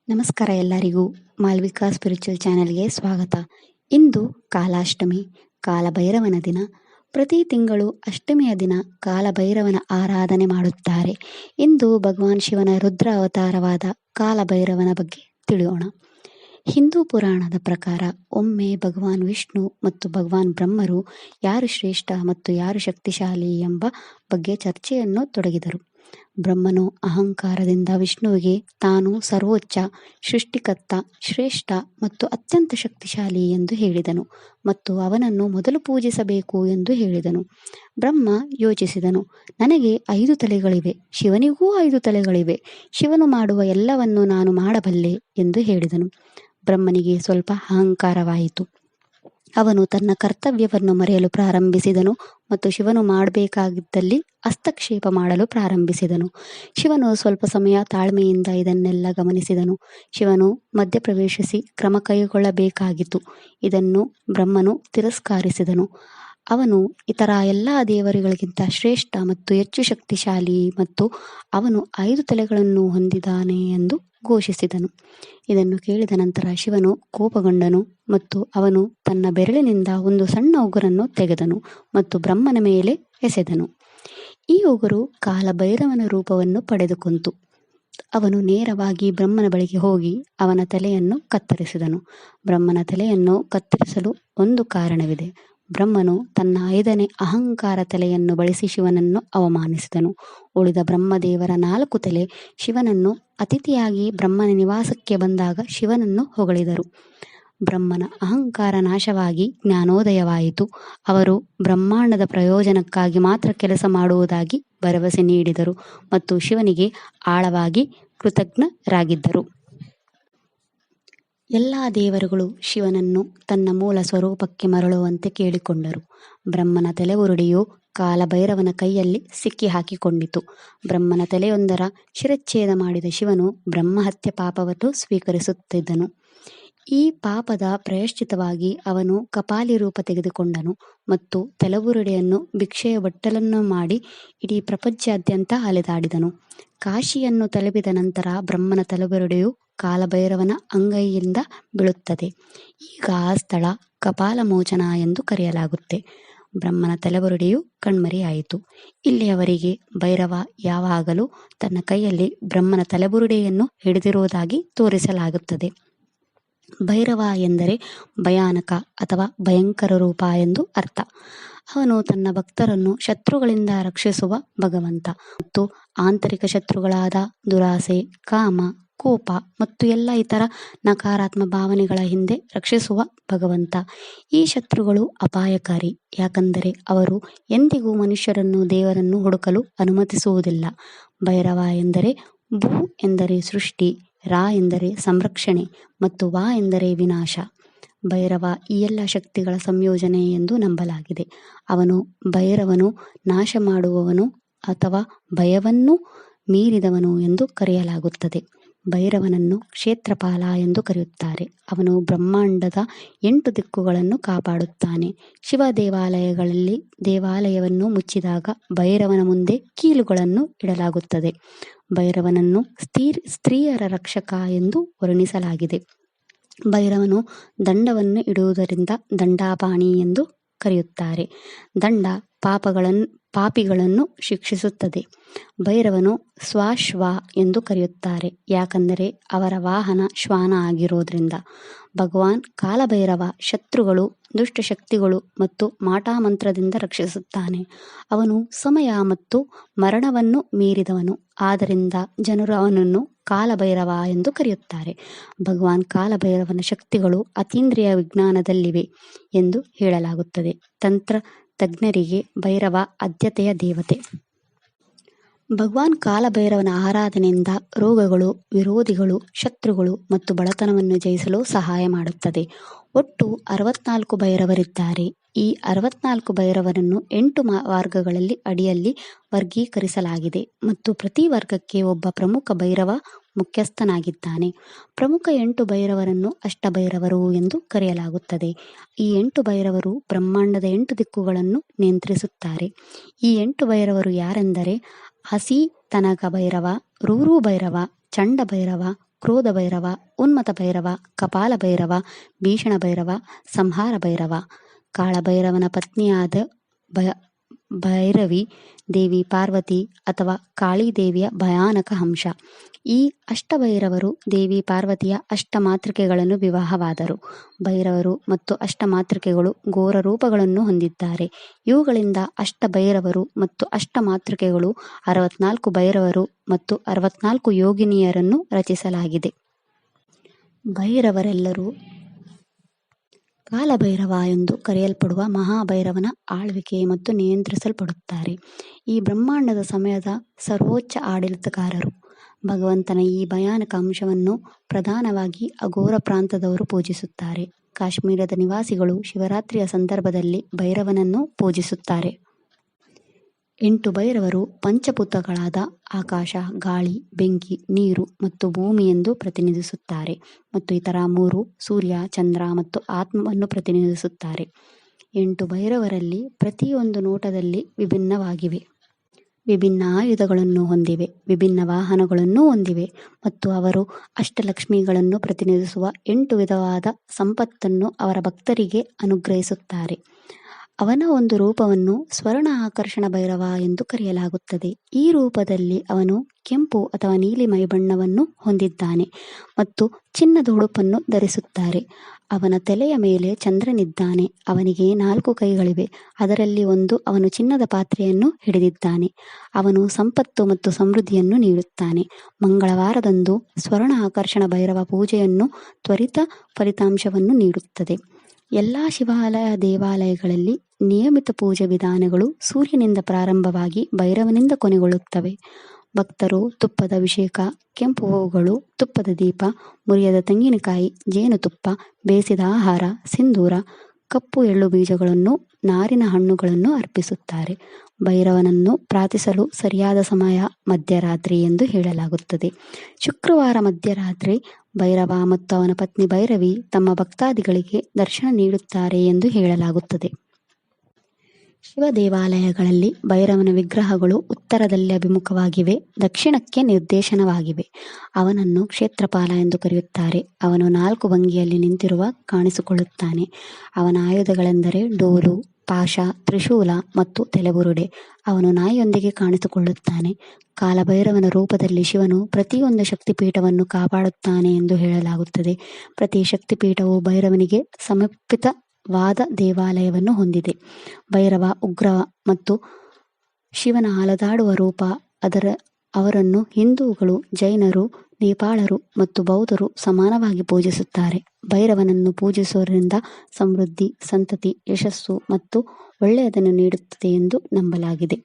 ನಮಸ್ಕಾರ ಎಲ್ಲರಿಗೂ. ಮಾಲ್ವಿಕಾ ಸ್ಪಿರಿಚುವಲ್ ಚಾನೆಲ್ಗೆ ಸ್ವಾಗತ. ಇಂದು ಕಾಲಾಷ್ಟಮಿ, ಕಾಲಭೈರವನ ದಿನ. ಪ್ರತಿ ತಿಂಗಳು ಅಷ್ಟಮಿಯ ದಿನ ಕಾಲಭೈರವನ ಆರಾಧನೆ ಮಾಡುತ್ತಾರೆ. ಇಂದು ಭಗವಾನ್ ಶಿವನ ರುದ್ರ ಅವತಾರವಾದ ಕಾಲಭೈರವನ ಬಗ್ಗೆ ತಿಳಿಯೋಣ. ಹಿಂದೂ ಪುರಾಣದ ಪ್ರಕಾರ ಒಮ್ಮೆ ಭಗವಾನ್ ವಿಷ್ಣು ಮತ್ತು ಭಗವಾನ್ ಬ್ರಹ್ಮರು ಯಾರು ಶ್ರೇಷ್ಠ ಮತ್ತು ಯಾರು ಶಕ್ತಿಶಾಲಿ ಎಂಬ ಬಗ್ಗೆ ಚರ್ಚೆಯನ್ನು ತೊಡಗಿದರು. ಬ್ರಹ್ಮನು ಅಹಂಕಾರದಿಂದ ವಿಷ್ಣುವಿಗೆ ತಾನು ಸರ್ವೋಚ್ಚ, ಸೃಷ್ಟಿಕರ್ತ, ಶ್ರೇಷ್ಠ ಮತ್ತು ಅತ್ಯಂತ ಶಕ್ತಿಶಾಲಿ ಎಂದು ಹೇಳಿದನು ಮತ್ತು ಅವನನ್ನು ಮೊದಲು ಪೂಜಿಸಬೇಕು ಎಂದು ಹೇಳಿದನು. ಬ್ರಹ್ಮ ಯೋಚಿಸಿದನು, ನನಗೆ 5 ತಲೆಗಳಿವೆ, ಶಿವನಿಗೂ 5 ತಲೆಗಳಿವೆ, ಶಿವನು ಮಾಡುವ ಎಲ್ಲವನ್ನು ನಾನು ಮಾಡಬಲ್ಲೆ ಎಂದು ಹೇಳಿದನು. ಬ್ರಹ್ಮನಿಗೆ ಸ್ವಲ್ಪ ಅಹಂಕಾರವಾಯಿತು. ಅವನು ತನ್ನ ಕರ್ತವ್ಯವನ್ನು ಮರೆಯಲು ಪ್ರಾರಂಭಿಸಿದನು ಮತ್ತು ಶಿವನು ಮಾಡಬೇಕಾಗಿದ್ದಲ್ಲಿ ಹಸ್ತಕ್ಷೇಪ ಮಾಡಲು ಪ್ರಾರಂಭಿಸಿದನು. ಶಿವನು ಸ್ವಲ್ಪ ಸಮಯ ತಾಳ್ಮೆಯಿಂದ ಇದನ್ನೆಲ್ಲ ಗಮನಿಸಿದನು. ಶಿವನು ಮಧ್ಯಪ್ರವೇಶಿಸಿ ಕ್ರಮ ಕೈಗೊಳ್ಳಬೇಕಾಗಿತ್ತು. ಇದನ್ನು ಬ್ರಹ್ಮನು ತಿರಸ್ಕರಿಸಿದನು. ಅವನು ಇತರ ಎಲ್ಲ ದೇವರುಗಳಿಗಿಂತ ಶ್ರೇಷ್ಠ ಮತ್ತು ಹೆಚ್ಚು ಶಕ್ತಿಶಾಲಿ ಮತ್ತು ಅವನು 5 ತಲೆಗಳನ್ನು ಹೊಂದಿದ್ದಾನೆ ಎಂದು ಘೋಷಿಸಿದನು. ಇದನ್ನು ಕೇಳಿದ ನಂತರ ಶಿವನು ಕೋಪಗೊಂಡನು ಮತ್ತು ಅವನು ತನ್ನ ಬೆರಳಿನಿಂದ ಒಂದು ಸಣ್ಣ ಉಗುರನ್ನು ತೆಗೆದನು ಮತ್ತು ಬ್ರಹ್ಮನ ಮೇಲೆ ಎಸೆದನು. ಈ ಉಗುರು ಕಾಲಭೈರವನ ರೂಪವನ್ನು ಪಡೆದುಕೊಂಡಿತು. ಅವನು ನೇರವಾಗಿ ಬ್ರಹ್ಮನ ಬಳಿಗೆ ಹೋಗಿ ಅವನ ತಲೆಯನ್ನು ಕತ್ತರಿಸಿದನು. ಬ್ರಹ್ಮನ ತಲೆಯನ್ನು ಕತ್ತರಿಸಲು ಒಂದು ಕಾರಣವಿದೆ. ಬ್ರಹ್ಮನು ತನ್ನ 5ನೇ ಅಹಂಕಾರ ತಲೆಯನ್ನು ಬಳಸಿ ಶಿವನನ್ನು ಅವಮಾನಿಸಿದನು. ಉಳಿದ ಬ್ರಹ್ಮದೇವರ 4 ತಲೆ ಶಿವನನ್ನು ಅತಿಥಿಯಾಗಿ ಬ್ರಹ್ಮನ ನಿವಾಸಕ್ಕೆ ಬಂದಾಗ ಶಿವನನ್ನು ಹೊಗಳಿದರು. ಬ್ರಹ್ಮನ ಅಹಂಕಾರ ನಾಶವಾಗಿ ಜ್ಞಾನೋದಯವಾಯಿತು. ಅವರು ಬ್ರಹ್ಮಾಂಡದ ಪ್ರಯೋಜನಕ್ಕಾಗಿ ಮಾತ್ರ ಕೆಲಸ ಮಾಡುವುದಾಗಿ ಭರವಸೆ ನೀಡಿದರು ಮತ್ತು ಶಿವನಿಗೆ ಆಳವಾಗಿ ಕೃತಜ್ಞರಾಗಿದ್ದರು. ಎಲ್ಲ ದೇವರುಗಳು ಶಿವನನ್ನು ತನ್ನ ಮೂಲ ಸ್ವರೂಪಕ್ಕೆ ಮರಳುವಂತೆ ಕೇಳಿಕೊಂಡರು. ಬ್ರಹ್ಮನ ತಲೆಬುರುಡೆಯು ಕಾಲಭೈರವನ ಕೈಯಲ್ಲಿ ಸಿಕ್ಕಿ ಹಾಕಿಕೊಂಡಿತು. ಬ್ರಹ್ಮನ ತಲೆಯೊಂದರ ಶಿರಚ್ಛೇದ ಮಾಡಿದ ಶಿವನು ಬ್ರಹ್ಮಹತ್ಯೆ ಪಾಪವನ್ನು ಸ್ವೀಕರಿಸುತ್ತಿದ್ದನು. ಈ ಪಾಪದ ಪ್ರಾಯಶ್ಚಿತ್ತವಾಗಿ ಅವನು ಕಪಾಲಿ ರೂಪ ತೆಗೆದುಕೊಂಡನು ಮತ್ತು ತಲೆಬುರುಡೆಯನ್ನು ಭಿಕ್ಷೆಯ ಬಟ್ಟಲನ್ನು ಮಾಡಿ ಇಡೀ ಪ್ರಪಂಚಾದ್ಯಂತ ಅಲೆದಾಡಿದನು. ಕಾಶಿಯನ್ನು ತಲುಪಿದ ನಂತರ ಬ್ರಹ್ಮನ ತಲೆಬುರುಡೆಯು ಕಾಲಭೈರವನ ಅಂಗೈಯಿಂದ ಬೀಳುತ್ತದೆ. ಈಗ ಆ ಸ್ಥಳ ಕಪಾಲಮೋಚನ ಎಂದು ಕರೆಯಲಾಗುತ್ತೆ. ಬ್ರಹ್ಮನ ತಲೆಬುರುಡೆಯು ಕಣ್ಮರೆಯಾಯಿತು. ಇಲ್ಲಿಯವರೆಗೆ ಭೈರವ ಯಾವಾಗಲೂ ತನ್ನ ಕೈಯಲ್ಲಿ ಬ್ರಹ್ಮನ ತಲೆಬುರುಡೆಯನ್ನು ಹಿಡಿದಿರುವುದಾಗಿ ತೋರಿಸಲಾಗುತ್ತದೆ. ಭೈರವ ಎಂದರೆ ಭಯಾನಕ ಅಥವಾ ಭಯಂಕರ ರೂಪ ಎಂದು ಅರ್ಥ. ಅವನು ತನ್ನ ಭಕ್ತರನ್ನು ಶತ್ರುಗಳಿಂದ ರಕ್ಷಿಸುವ ಭಗವಂತ ಮತ್ತು ಆಂತರಿಕ ಶತ್ರುಗಳಾದ ದುರಾಸೆ, ಕಾಮ, ಕೋಪ ಮತ್ತು ಎಲ್ಲ ಇತರ ನಕಾರಾತ್ಮಕ ಭಾವನೆಗಳ ಹಿಂದೆ ರಕ್ಷಿಸುವ ಭಗವಂತ. ಈ ಶತ್ರುಗಳು ಅಪಾಯಕಾರಿ, ಯಾಕಂದರೆ ಅವರು ಎಂದಿಗೂ ಮನುಷ್ಯರನ್ನು ದೇವರನ್ನು ಹುಡುಕಲು ಅನುಮತಿಸುವುದಿಲ್ಲ. ಭೈರವ ಎಂದರೆ ಭೂ ಎಂದರೆ ಸೃಷ್ಟಿ, ರಾ ಎಂದರೆ ಸಂರಕ್ಷಣೆ ಮತ್ತು ವಾ ಎಂದರೆ ವಿನಾಶ. ಭೈರವ ಈ ಎಲ್ಲ ಶಕ್ತಿಗಳ ಸಂಯೋಜನೆ ಎಂದು ನಂಬಲಾಗಿದೆ. ಅವನು ಭೈರವನು ನಾಶ ಮಾಡುವವನು ಅಥವಾ ಭಯವನ್ನು ಮೀರಿದವನು ಎಂದು ಕರೆಯಲಾಗುತ್ತದೆ. ಭೈರವನನ್ನು ಕ್ಷೇತ್ರಪಾಲ ಎಂದು ಕರೆಯುತ್ತಾರೆ. ಅವನು ಬ್ರಹ್ಮಾಂಡದ 8 ದಿಕ್ಕುಗಳನ್ನು ಕಾಪಾಡುತ್ತಾನೆ. ಶಿವ ದೇವಾಲಯಗಳಲ್ಲಿ ದೇವಾಲಯವನ್ನು ಮುಚ್ಚಿದಾಗ ಭೈರವನ ಮುಂದೆ ಕೀಲುಗಳನ್ನು ಇಡಲಾಗುತ್ತದೆ. ಭೈರವನನ್ನು ಸ್ತ್ರೀಯರ ರಕ್ಷಕ ಎಂದು ವರ್ಣಿಸಲಾಗಿದೆ. ಭೈರವನು ದಂಡವನ್ನು ಇಡುವುದರಿಂದ ದಂಡಾಪಾಣಿ ಎಂದು ಕರೆಯುತ್ತಾರೆ. ದಂಡ ಪಾಪಿಗಳನ್ನು ಶಿಕ್ಷಿಸುತ್ತದೆ. ಭೈರವನು ಸ್ವಾಶ್ವ ಎಂದು ಕರೆಯುತ್ತಾರೆ, ಯಾಕಂದರೆ ಅವರ ವಾಹನ ಶ್ವಾನ ಆಗಿರೋದ್ರಿಂದ. ಭಗವಾನ್ ಕಾಲಭೈರವ ಶತ್ರುಗಳು, ದುಷ್ಟಶಕ್ತಿಗಳು ಮತ್ತು ಮಾಟಮಂತ್ರದಿಂದ ರಕ್ಷಿಸುತ್ತಾನೆ. ಅವನು ಸಮಯ ಮತ್ತು ಮರಣವನ್ನು ಮೀರಿದವನು, ಆದ್ದರಿಂದ ಜನರು ಅವನನ್ನು ಕಾಲಭೈರವ ಎಂದು ಕರೆಯುತ್ತಾರೆ. ಭಗವಾನ್ ಕಾಲಭೈರವನ ಶಕ್ತಿಗಳು ಅತೀಂದ್ರಿಯ ವಿಜ್ಞಾನದಲ್ಲಿವೆ ಎಂದು ಹೇಳಲಾಗುತ್ತದೆ. ತಂತ್ರ ತಜ್ಞರಿಗೆ ಭೈರವ ಆದ್ಯತೆಯ ದೇವತೆ. ಭಗವಾನ್ ಕಾಲಭೈರವನ ಆರಾಧನೆಯಿಂದ ರೋಗಗಳು, ವಿರೋಧಿಗಳು, ಶತ್ರುಗಳು ಮತ್ತು ಬಡತನವನ್ನು ಜಯಿಸಲು ಸಹಾಯ ಮಾಡುತ್ತದೆ. ಒಟ್ಟು 64 ಭೈರವರಿದ್ದಾರೆ. ಈ 64 ಭೈರವರನ್ನು 8 ವರ್ಗಗಳಲ್ಲಿ ಅಡಿಯಲ್ಲಿ ವರ್ಗೀಕರಿಸಲಾಗಿದೆ ಮತ್ತು ಪ್ರತಿ ವರ್ಗಕ್ಕೆ ಒಬ್ಬ ಪ್ರಮುಖ ಭೈರವ ಮುಖ್ಯಸ್ಥನಾಗಿದ್ದಾನೆ. ಪ್ರಮುಖ 8 ಭೈರವರನ್ನು ಅಷ್ಟಭೈರವರು ಎಂದು ಕರೆಯಲಾಗುತ್ತದೆ. ಈ 8 ಭೈರವರು ಬ್ರಹ್ಮಾಂಡದ 8 ದಿಕ್ಕುಗಳನ್ನು ನಿಯಂತ್ರಿಸುತ್ತಾರೆ. ಈ 8 ಭೈರವರು ಯಾರೆಂದರೆ ಹಸಿ ತನಗ ಭೈರವ, ರೂರು ಭೈರವ, ಚಂಡ ಭೈರವ, ಕ್ರೋಧ ಭೈರವ, ಉನ್ಮತ್ತ ಭೈರವ, ಕಪಾಲ ಭೈರವ, ಭೀಷಣ ಭೈರವ, ಸಂಹಾರ ಭೈರವ. ಕಾಳಭೈರವನ ಪತ್ನಿಯಾದ ಭೈರವಿ ದೇವಿ ಪಾರ್ವತಿ ಅಥವಾ ಕಾಳಿದೇವಿಯ ಭಯಾನಕ ಅಂಶ. ಈ ಅಷ್ಟಭೈರವರು ದೇವಿ ಪಾರ್ವತಿಯ ಅಷ್ಟಮಾತೃಕೆಗಳನ್ನು ವಿವಾಹವಾದರು. ಭೈರವರು ಮತ್ತು ಅಷ್ಟಮಾತೃಕೆಗಳು ಘೋರ ರೂಪಗಳನ್ನು ಹೊಂದಿದ್ದಾರೆ. ಇವುಗಳಿಂದ ಅಷ್ಟಭೈರವರು ಮತ್ತು ಅಷ್ಟಮಾತೃಕೆಗಳು 64 ಭೈರವರು ಮತ್ತು 64 ಯೋಗಿನಿಯರನ್ನು ರಚಿಸಲಾಗಿದೆ. ಭೈರವರೆಲ್ಲರೂ ಕಾಲಭೈರವ ಎಂದು ಕರೆಯಲ್ಪಡುವ ಮಹಾಭೈರವನ ಆಳ್ವಿಕೆ ಮತ್ತು ನಿಯಂತ್ರಿಸಲ್ಪಡುತ್ತಾರೆ. ಈ ಬ್ರಹ್ಮಾಂಡದ ಸಮಯದ ಸರ್ವೋಚ್ಚ ಆಡಳಿತಗಾರರು. ಭಗವಂತನ ಈ ಭಯಾನಕ ಅಂಶವನ್ನು ಪ್ರಧಾನವಾಗಿ ಅಘೋರ ಪ್ರಾಂತದವರು ಪೂಜಿಸುತ್ತಾರೆ. ಕಾಶ್ಮೀರದ ನಿವಾಸಿಗಳು ಶಿವರಾತ್ರಿಯ ಸಂದರ್ಭದಲ್ಲಿ ಭೈರವನನ್ನು ಪೂಜಿಸುತ್ತಾರೆ. 8 ಭೈರವರು ಪಂಚಭೂತಗಳಾದ ಆಕಾಶ, ಗಾಳಿ, ಬೆಂಕಿ, ನೀರು ಮತ್ತು ಭೂಮಿ ಎಂದು ಪ್ರತಿನಿಧಿಸುತ್ತಾರೆ ಮತ್ತು ಇತರ 3 ಸೂರ್ಯ, ಚಂದ್ರ ಮತ್ತು ಆತ್ಮವನ್ನು ಪ್ರತಿನಿಧಿಸುತ್ತಾರೆ. 8 ಭೈರವರಲ್ಲಿ ಪ್ರತಿಯೊಂದು ನೋಟದಲ್ಲಿ ವಿಭಿನ್ನವಾಗಿವೆ, ವಿಭಿನ್ನ ಆಯುಧಗಳನ್ನು ಹೊಂದಿವೆ, ವಿಭಿನ್ನ ವಾಹನಗಳನ್ನು ಹೊಂದಿವೆ ಮತ್ತು ಅವರು ಅಷ್ಟಲಕ್ಷ್ಮಿಗಳನ್ನು ಪ್ರತಿನಿಧಿಸುವ 8 ವಿಧವಾದ ಸಂಪತ್ತನ್ನು ಅವರ ಭಕ್ತರಿಗೆ ಅನುಗ್ರಹಿಸುತ್ತಾರೆ. ಅವನ ಒಂದು ರೂಪವನ್ನು ಸ್ವರ್ಣ ಆಕರ್ಷಣ ಭೈರವ ಎಂದು ಕರೆಯಲಾಗುತ್ತದೆ. ಈ ರೂಪದಲ್ಲಿ ಅವನು ಕೆಂಪು ಅಥವಾ ನೀಲಿ ಮೈಬಣ್ಣವನ್ನು ಹೊಂದಿದ್ದಾನೆ ಮತ್ತು ಚಿನ್ನದ ಉಡುಪನ್ನು ಧರಿಸುತ್ತಾರೆ. ಅವನ ತಲೆಯ ಮೇಲೆ ಚಂದ್ರನಿದ್ದಾನೆ. ಅವನಿಗೆ 4 ಕೈಗಳಿವೆ, ಅದರಲ್ಲಿ ಒಂದು ಅವನು ಚಿನ್ನದ ಪಾತ್ರೆಯನ್ನು ಹಿಡಿದಿದ್ದಾನೆ. ಅವನು ಸಂಪತ್ತು ಮತ್ತು ಸಮೃದ್ಧಿಯನ್ನು ನೀಡುತ್ತಾನೆ. ಮಂಗಳವಾರದಂದು ಸ್ವರ್ಣ ಆಕರ್ಷಣ ಭೈರವ ಪೂಜೆಯನ್ನು ತ್ವರಿತ ಫಲಿತಾಂಶವನ್ನು ನೀಡುತ್ತದೆ. ಎಲ್ಲ ಶಿವಾಲಯ ದೇವಾಲಯಗಳಲ್ಲಿ ನಿಯಮಿತ ಪೂಜೆ ವಿಧಾನಗಳು ಸೂರ್ಯನಿಂದ ಪ್ರಾರಂಭವಾಗಿ ಭೈರವನಿಂದ ಕೊನೆಗೊಳ್ಳುತ್ತವೆ. ಭಕ್ತರು ತುಪ್ಪದ ಅಭಿಷೇಕ, ಕೆಂಪು ಹೂವುಗಳು, ತುಪ್ಪದ ದೀಪ, ಮುರಿಯದ ತೆಂಗಿನಕಾಯಿ, ಜೇನುತುಪ್ಪ, ಬೇಯಿಸಿದ ಆಹಾರ, ಸಿಂಧೂರ, ಕಪ್ಪು ಎಳ್ಳು ಬೀಜಗಳನ್ನು, ನಾರಿನ ಹಣ್ಣುಗಳನ್ನು ಅರ್ಪಿಸುತ್ತಾರೆ. ಭೈರವನನ್ನು ಪ್ರಾರ್ಥಿಸಲು ಸರಿಯಾದ ಸಮಯ ಮಧ್ಯರಾತ್ರಿ ಎಂದು ಹೇಳಲಾಗುತ್ತದೆ. ಶುಕ್ರವಾರ ಮಧ್ಯರಾತ್ರಿ ಭೈರವ ಮತ್ತು ಅವನ ಪತ್ನಿ ಭೈರವಿ ತಮ್ಮ ಭಕ್ತಾದಿಗಳಿಗೆ ದರ್ಶನ ನೀಡುತ್ತಾರೆ ಎಂದು ಹೇಳಲಾಗುತ್ತದೆ. ಶಿವ ದೇವಾಲಯಗಳಲ್ಲಿ ಭೈರವನ ವಿಗ್ರಹಗಳು ಉತ್ತರದಲ್ಲಿ ಅಭಿಮುಖವಾಗಿವೆ, ದಕ್ಷಿಣಕ್ಕೆ ನಿರ್ದೇಶನವಾಗಿವೆ. ಅವನನ್ನು ಕ್ಷೇತ್ರಪಾಲ ಎಂದು ಕರೆಯುತ್ತಾರೆ. ಅವನು 4 ಭಂಗಿಯಲ್ಲಿ ನಿಂತಿರುವ ಕಾಣಿಸಿಕೊಳ್ಳುತ್ತಾನೆ. ಅವನ ಆಯುಧಗಳೆಂದರೆ ಡೋಲು, ಪಾಶ, ತ್ರಿಶೂಲ ಮತ್ತು ತಲೆಬುರುಡೆ. ಅವನು ನಾಯಿಯೊಂದಿಗೆ ಕಾಣಿಸಿಕೊಳ್ಳುತ್ತಾನೆ. ಕಾಲಭೈರವನ ರೂಪದಲ್ಲಿ ಶಿವನು ಪ್ರತಿಯೊಂದು ಶಕ್ತಿಪೀಠವನ್ನು ಕಾಪಾಡುತ್ತಾನೆ ಎಂದು ಹೇಳಲಾಗುತ್ತದೆ. ಪ್ರತಿ ಶಕ್ತಿಪೀಠವು ಭೈರವನಿಗೆ ಸಮರ್ಪಿತವಾದ ದೇವಾಲಯವನ್ನು ಹೊಂದಿದೆ. ಭೈರವ ಉಗ್ರ ಮತ್ತು ಶಿವನ ಅಲೆದಾಡುವ ರೂಪ. ಅವರನ್ನು ಹಿಂದೂಗಳು, ಜೈನರು, ನೇಪಾಳರು ಮತ್ತು ಬೌದ್ಧರು ಸಮಾನವಾಗಿ ಪೂಜಿಸುತ್ತಾರೆ. ಭೈರವನನ್ನು ಪೂಜಿಸುವುದರಿಂದ ಸಮೃದ್ಧಿ, ಸಂತತಿ, ಯಶಸ್ಸು ಮತ್ತು ಒಳ್ಳೆಯದನ್ನು ನೀಡುತ್ತದೆ ಎಂದು ನಂಬಲಾಗಿದೆ.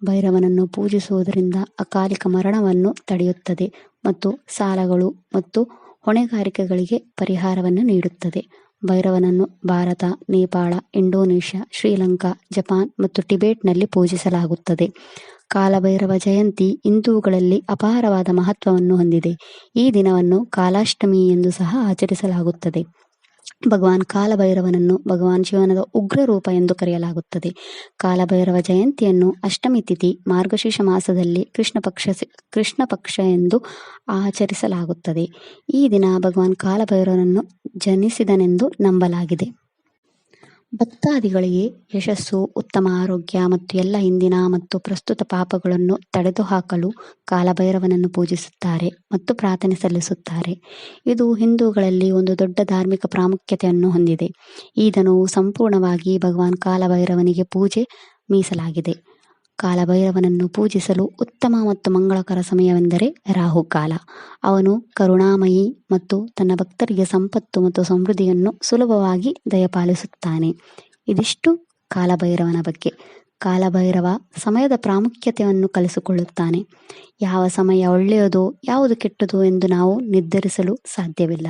ಭೈರವನನ್ನು ಪೂಜಿಸುವುದರಿಂದ ಅಕಾಲಿಕ ಮರಣವನ್ನು ತಡೆಯುತ್ತದೆ ಮತ್ತು ಸಾಲಗಳು ಮತ್ತು ಹೊಣೆಗಾರಿಕೆಗಳಿಗೆ ಪರಿಹಾರವನ್ನು ನೀಡುತ್ತದೆ. ಭೈರವನನ್ನು ಭಾರತ, ನೇಪಾಳ, ಇಂಡೋನೇಷ್ಯಾ, ಶ್ರೀಲಂಕಾ, ಜಪಾನ್ ಮತ್ತು ಟಿಬೆಟ್ನಲ್ಲಿ ಪೂಜಿಸಲಾಗುತ್ತದೆ. ಕಾಲಭೈರವ ಜಯಂತಿ ಹಿಂದೂಗಳಲ್ಲಿ ಅಪಾರವಾದ ಮಹತ್ವವನ್ನು ಹೊಂದಿದೆ. ಈ ದಿನವನ್ನು ಕಾಲಾಷ್ಟಮಿ ಎಂದು ಸಹ ಆಚರಿಸಲಾಗುತ್ತದೆ. ಭಗವಾನ್ ಕಾಲಭೈರವನನ್ನು ಭಗವಾನ್ ಶಿವನ ಉಗ್ರ ರೂಪ ಎಂದು ಕರೆಯಲಾಗುತ್ತದೆ. ಕಾಲಭೈರವ ಜಯಂತಿಯನ್ನು ಅಷ್ಟಮಿ ತಿಥಿ ಮಾರ್ಗಶೀರ್ಷ ಮಾಸದಲ್ಲಿ ಕೃಷ್ಣ ಪಕ್ಷ ಎಂದು ಆಚರಿಸಲಾಗುತ್ತದೆ. ಈ ದಿನ ಭಗವಾನ್ ಕಾಲಭೈರವನನ್ನು ಜನಿಸಿದನೆಂದು ನಂಬಲಾಗಿದೆ. ಭಕ್ತಾದಿಗಳಿಗೆ ಯಶಸ್ಸು, ಉತ್ತಮ ಆರೋಗ್ಯ ಮತ್ತು ಎಲ್ಲ ಹಿಂದಿನ ಮತ್ತು ಪ್ರಸ್ತುತ ಪಾಪಗಳನ್ನು ತೊಡೆದುಹಾಕಲು ಕಾಲಭೈರವನನ್ನು ಪೂಜಿಸುತ್ತಾರೆ ಮತ್ತು ಪ್ರಾರ್ಥನೆ ಸಲ್ಲಿಸುತ್ತಾರೆ. ಇದು ಹಿಂದೂಗಳಲ್ಲಿ ಒಂದು ದೊಡ್ಡ ಧಾರ್ಮಿಕ ಪ್ರಾಮುಖ್ಯತೆಯನ್ನು ಹೊಂದಿದೆ. ಈ ದಿನವು ಸಂಪೂರ್ಣವಾಗಿ ಭಗವಾನ್ ಕಾಲಭೈರವನಿಗೆ ಪೂಜೆ ಮೀಸಲಾಗಿದೆ. ಕಾಲಭೈರವನನ್ನು ಪೂಜಿಸಲು ಉತ್ತಮ ಮತ್ತು ಮಂಗಳಕರ ಸಮಯವೆಂದರೆ ರಾಹುಕಾಲ. ಅವನು ಕರುಣಾಮಯಿ ಮತ್ತು ತನ್ನ ಭಕ್ತರಿಗೆ ಸಂಪತ್ತು ಮತ್ತು ಸಮೃದ್ಧಿಯನ್ನು ಸುಲಭವಾಗಿ ದಯಪಾಲಿಸುತ್ತಾನೆ. ಇದಿಷ್ಟು ಕಾಲಭೈರವನ ಬಗ್ಗೆ. ಕಾಲಭೈರವ ಸಮಯದ ಪ್ರಾಮುಖ್ಯತೆಯನ್ನು ಕಲಿಸಿಕೊಳ್ಳುತ್ತಾನೆ. ಯಾವ ಸಮಯ ಒಳ್ಳೆಯದೋ ಯಾವುದು ಕೆಟ್ಟದೋ ಎಂದು ನಾವು ನಿರ್ಧರಿಸಲು ಸಾಧ್ಯವಿಲ್ಲ.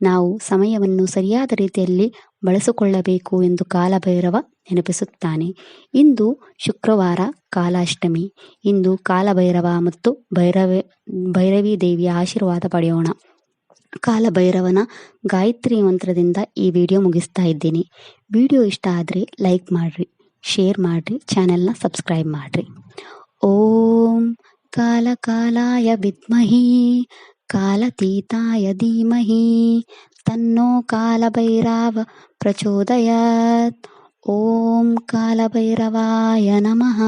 ನಾವು ಸಮಯವನ್ನು ಸರಿಯಾದ ರೀತಿಯಲ್ಲಿ ಬಳಸಿಕೊಳ್ಳಬೇಕು ಎಂದು ಕಾಲಭೈರವ ನೆನಪಿಸುತ್ತಾನೆ. ಇಂದು ಶುಕ್ರವಾರ ಕಾಲಾಷ್ಟಮಿ. ಇಂದು ಕಾಲಭೈರವ ಮತ್ತು ಭೈರವಿ ದೇವಿಯ ಆಶೀರ್ವಾದ ಪಡೆಯೋಣ. ಕಾಲಭೈರವನ ಗಾಯತ್ರಿ ಮಂತ್ರದಿಂದ ಈ ವಿಡಿಯೋ ಮುಗಿಸ್ತಾ ಇದ್ದೀನಿ. ವಿಡಿಯೋ ಇಷ್ಟ ಆದರೆ ಲೈಕ್ ಮಾಡಿರಿ, ಶೇರ್ ಮಾಡಿರಿ, ಚಾನೆಲ್ನ ಸಬ್ಸ್ಕ್ರೈಬ್ ಮಾಡಿರಿ. ಓಂ ಕಾಲ ಕಾಲಾಯ ವಿದ್ಮಹಿ कालतीताय धीमहि तन्नो कालभैरव प्रचोदयात्। ॐ कालभैरवाय नमः।